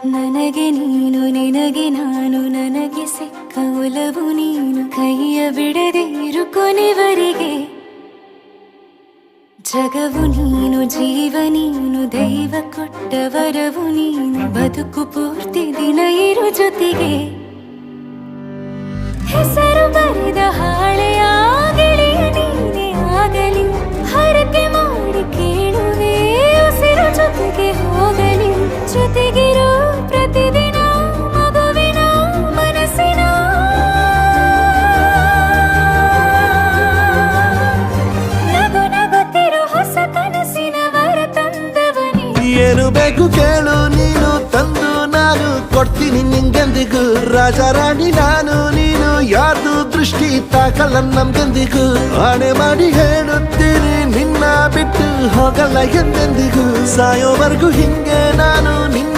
ನನಗೆ ನೀನು ನಿನಗೆ ನಾನು ನನಗೆ ಸಿಕ್ಕ ಒಲವು ನೀನು ಕೈಯ ಬಿಡದೆ ಇರು ಕೊನೆವರೆಗೆ ಜಗವು ನೀನು ಜೀವ ನೀನು ದೈವ ಕೊಟ್ಟ ವರವು ನೀನು ಬದುಕು ಪೂರ್ತಿ ದಿನ ಇರು ಜೊತೆಗೆ ಹೆಸರು ಬರೆದ ಹಾಳೆಯ ಗೆಳೆಯ ನೀನೇ ಆಗಲಿ ಹರಕೆ ಮಾಡಿ ಕೇಳುವೆ ಉಸಿರು ಜೊತೆಗೆ ಹೋಗಲಿ ಜೊತೆಗಿರೋ ಪ್ರತಿದಿನ ಮಗುವಿನ ಮನಸ್ಸಿನ ನಗು ನಗುತ್ತಿರೋ ಹೊಸ ಕನಸಿನ ವರ ತಂದವನೇ ಏನು ಬೇಕು ಕೇಳು ನೀನು ತಂದು ನಾನು ಕೊಡ್ತೀನಿ ನಿಂಗೆಂದಿಗೂ ರಾಜ ರಾಣಿ ನಾನು ನೀನು ಯಾರ್ದು ದೃಷ್ಟಿ ತಾಕಲ್ಲ ನಮ್ಗೆಂದಿಗೂ ಆಣೆ ಮಾಡಿ ಹೇಳುತ್ತೀನಿ ನಿನ್ನ ಬಿಟ್ಟು ಹೋಗಲ್ಲ ಎಂದೆಂದಿಗೂ ಸಾಯೋವರೆಗೂ ಹಿಂಗೆ ನಾನು ನಿನ್ನ